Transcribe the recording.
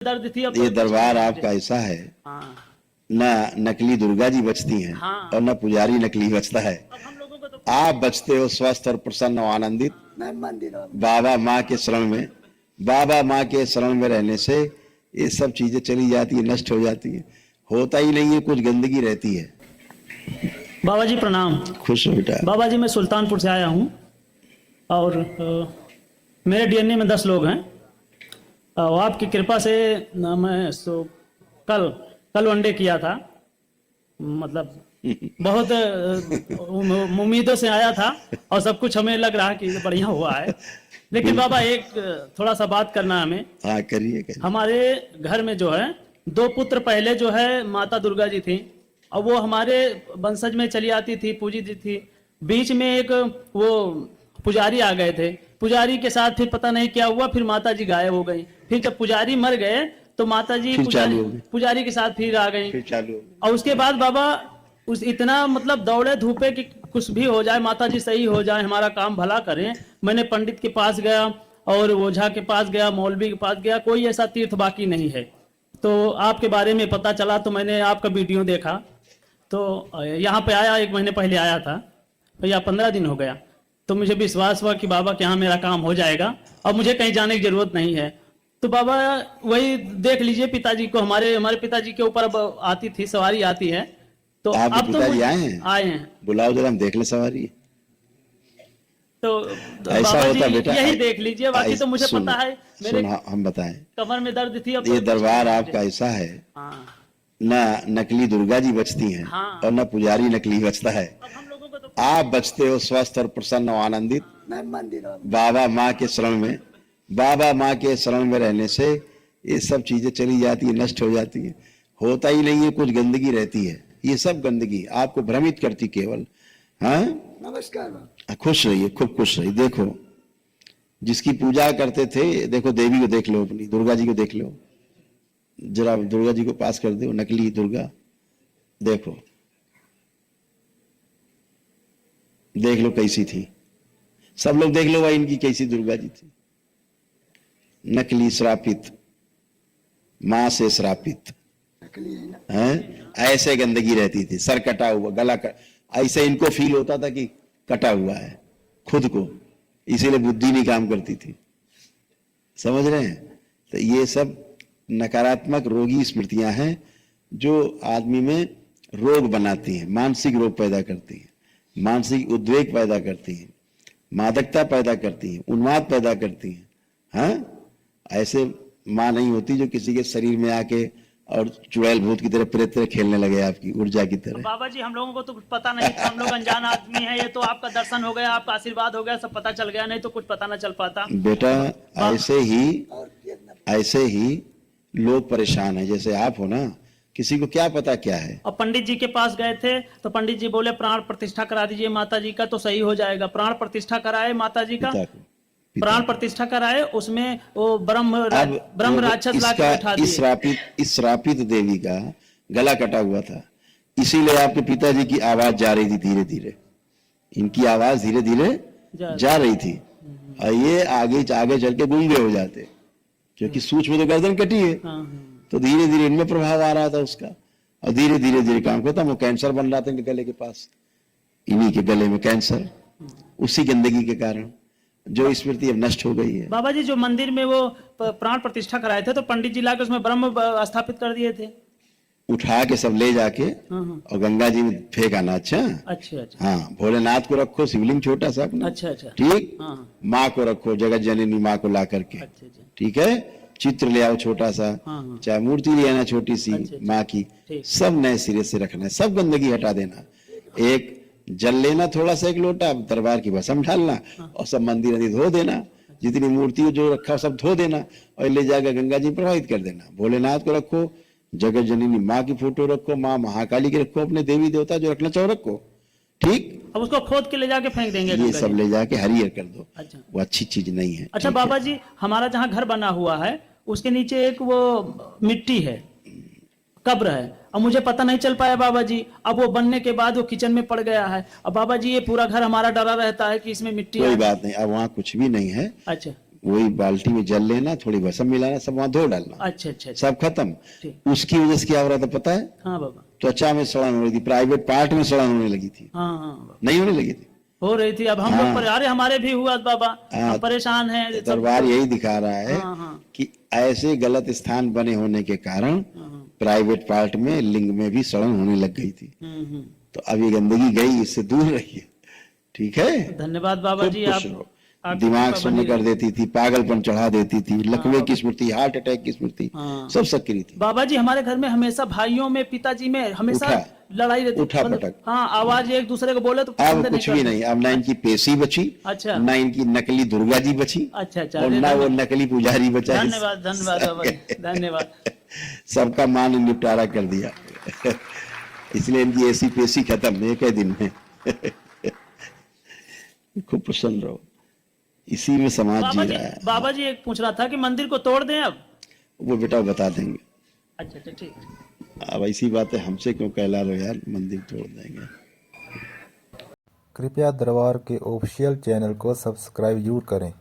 दर्द थी। अब ये दरबार आपका ऐसा है, हाँ। ना नकली दुर्गा जी बचती हैं, हाँ। और ना पुजारी नकली बचता है। अब हम लोगों को तो आप बचते हो स्वस्थ और प्रसन्न और आनंदित बाबा माँ के शरण में। बाबा माँ के शरण में रहने से ये सब चीजें चली जाती है, नष्ट हो जाती है, होता ही नहीं है, कुछ गंदगी रहती है। बाबा जी प्रणाम। खुश हो बेटा। बाबा जी मैं सुल्तानपुर से आया हूँ और मेरे डीएनए में 10 लोग हैं और आपकी कृपा से मैं कल वनडे किया था, मतलब बहुत उम्मीदों से आया था और सब कुछ हमें लग रहा है कि बढ़िया हुआ है। लेकिन बाबा एक थोड़ा सा बात करना है हमें। हाँ करिए। हमारे घर में जो है 2 पुत्र पहले जो है माता दुर्गा जी थी और वो हमारे वंशज में चली आती थी, पूजी थी। बीच में एक वो पुजारी आ गए थे, पुजारी के साथ फिर पता नहीं क्या हुआ, फिर माता जी गायब हो गई। फिर जब पुजारी मर गए तो माता जी पुजारी के साथ फिर आ गई। और उसके बाद बाबा उस इतना मतलब दौड़े धूपे कि कुछ भी हो जाए, माता जी सही हो जाए, हमारा काम भला करें। मैंने पंडित के पास गया और ओझा के पास गया, मौलवी के पास गया, कोई ऐसा तीर्थ बाकी नहीं है। तो आपके बारे में पता चला तो मैंने आपका वीडियो देखा, तो यहाँ पे आया, 1 महीने पहले आया था या 15 दिन हो गया। तो मुझे विश्वास हुआ कि बाबा के यहाँ मेरा काम हो जाएगा और मुझे कहीं जाने की जरूरत नहीं है। तो बाबा वही देख लीजिए, पिताजी को हमारे पिताजी के ऊपर अब आती थी, सवारी आती है। तो अब तो आए हैं, बुलाओ जरा, हम देख ले सवारी। तो ऐसा बाबा होता जी बेटा, यही देख लीजिए, बाकी तो मुझे पता है। मेरे हम बताएं, कमर में दर्द थी। अब ये दरबार आपका ऐसा है, हाँ। ना नकली दुर्गा जी बचती हैं, हाँ। और ना पुजारी नकली बचता है। अब हम लोगों को तो आप बचते हो स्वस्थ और प्रसन्न और आनंदित बाबा माँ के शरण में। बाबा माँ के शरण में रहने से ये सब चीजें चली जाती है, नष्ट हो जाती है, होता ही नहीं है, कुछ गंदगी रहती है। ये सब गंदगी आपको भ्रमित करती केवल। हाँ नमस्कार। खुश रहिए, खूब खुश रहिए। देखो जिसकी पूजा करते थे, देखो देवी को देख लो, अपनी दुर्गा जी को देख लो जरा, दुर्गा जी को पास कर दो, नकली दुर्गा देखो, देख लो कैसी थी। सब लोग देख लो भाई इनकी कैसी दुर्गा जी थी। नकली, श्रापित, मां से श्रापित है। ऐसे गंदगी रहती थी, सर कटा हुआ, गला ऐसे इनको फील होता था कि कटा हुआ है खुद को, इसीलिए बुद्धि नहीं काम करती थी। समझ रहे हैं? तो ये सब नकारात्मक रोगी स्मृतियां हैं जो आदमी में रोग बनाती हैं, मानसिक रोग पैदा करती हैं, मानसिक उद्वेग पैदा करती हैं, मादकता पैदा करती हैं, उन्माद पैदा करती हैं। हाँ, ऐसे माँ नहीं होती जो किसी के शरीर में आके और चुड़ैल भूत की तरह प्रेत तरह खेलने लगे, आपकी ऊर्जा की तरह। बाबा जी हम लोगों को तो कुछ पता नहीं था, हम लोग अनजान आदमी हैं। ये तो आपका दर्शन हो गया, आपका आशीर्वाद हो गया, सब पता चल गया, नहीं तो कुछ पता ना चल पाता। बेटा ऐसे ही लोग परेशान हैं, जैसे आप हो ना, किसी को क्या पता क्या है। और पंडित जी के पास गए थे तो पंडित जी बोले प्राण प्रतिष्ठा करा दीजिए माता जी का तो सही हो जाएगा। प्राण प्रतिष्ठा कराए माता जी का, प्राण प्रतिष्ठा कराए, उसमें वो ब्रह्म राक्षस लाके बैठा दिए। इस श्रापित देवी का गला कटा हुआ था, इसीलिए आपके पिताजी की आवाज जा रही थी धीरे धीरे, इनकी आवाज धीरे धीरे जा रही थी और ये आगे चल के गूंगे हो जाते, क्योंकि सूक्ष्म तो गर्दन कटी है। तो धीरे धीरे इनमें प्रभाव आ रहा था उसका, और धीरे धीरे काम खत्म। वो कैंसर बन रहा था इनके गले के पास, इन्हीं के गले में कैंसर, उसी गंदगी के कारण जो स्मृति अब नष्ट हो गई है। बाबा जी जो मंदिर में वो प्राण प्रतिष्ठा कराए थे तो पंडित जी लाके उसमें ब्रह्म स्थापित कर दिए थे, उठा के सब ले जाके और गंगा जी में फेंक आना। अच्छा। हाँ, भोलेनाथ को रखो, शिवलिंग छोटा सा अपना। अच्छा। ठीक। माँ को रखो, जगत जननी माँ को ला करके। ठीक है, चित्र ले आओ छोटा सा, चाहे मूर्ति ले आना छोटी सी माँ की, सब नए सिरे से रखना है, सब गंदगी हटा देना। एक जल लेना थोड़ा सा, 1 लोटा, दरबार की भस्म डालना और सब मंदिर धो देना, जितनी मूर्ति जो रखा सब धो देना और ले जाकर गंगा जी प्रवाहित कर देना। भोलेनाथ को रखो, जगत जननी माँ की फोटो रखो, माँ महाकाली की रखो, अपने देवी देवता जो रखना चाहो रखो। ठीक, अब उसको खोद के ले जाके फेंक देंगे, ये सब ले जाके हरियर कर दो। अच्छा। वो अच्छी चीज नहीं है। अच्छा बाबा जी, हमारा जहाँ घर बना हुआ है उसके नीचे एक वो मिट्टी है, कब्र है, और मुझे पता नहीं चल पाया बाबा जी। अब वो बनने के बाद वो किचन में पड़ गया है। अब बाबा जी ये पूरा घर हमारा डरा रहता है कि इसमें मिट्टी। कोई बात नहीं, अब वहाँ कुछ भी नहीं है। अच्छा। वही बाल्टी में जल लेना, थोड़ी भस्म मिलाना, सब वहां धो डालना, अच्छा अच्छा अच्छा, सब खत्म। ठीक। उसकी वजह से क्या हो रहा था पता है? हाँ बाबा, त्वचा में सड़न हो रही थी, प्राइवेट पार्ट में सड़न होने लगी थी, हाँ हाँ बाबा, नहीं होने लगी थी। हो रही थी। अब हम लोग पर, अरे हमारे भी हुआ बाबा, हाँ, हम परेशान हैं सब। दरबार यही दिखा रहा है हाँ हाँ कि ऐसे गलत स्थान बने होने के कारण हाँ, प्राइवेट पार्ट में, लिंग में भी सड़न होने लग गई थी। हम्म। तो अब ये गंदगी गई, इससे दूर रहिए, ठीक है? धन्यवाद बाबा खूब जी, खुश आप रहो। आपकी दिमाग कृपा शून्य बनी कर रहे। देती थी, पागलपन चढ़ा देती थी, लकवे बाबा। की स्मृति, हार्ट अटैक की स्मृति, हाँ। सब सक्रिय थी। बाबा जी हमारे घर में हमेशा भाइयों में, पिताजी में हमेशा उठा लड़ाई रहती, उठा मतलब पटक। हाँ, आवाज एक दूसरे को बोले तो अब पसंद नहीं कुछ भी करते। नहीं, अब ना इनकी पेशी बची, अच्छा ना इनकी नकली दुर्गा जी बची, अच्छा अच्छा, और अरे ना वो नकली पुजारी बचा। धन्यवाद धन्यवाद बाबा जी, धन्यवाद। सबका मान निपटारा कर दिया। इसलिए इनकी ऐसी पेशी खत्म एक ही दिन में। खूब प्रसन्न रहो, इसी में समाज जी रहा है। बाबा जी एक पूछ रहा था कि मंदिर को तोड़ दें अब? वो बेटा बता देंगे। अच्छा अच्छा, ठीक। अब ऐसी बातें हमसे क्यों कहला लो यार, मंदिर तोड़ देंगे। कृपया दरबार के ऑफिशियल चैनल को सब्सक्राइब जरूर करें।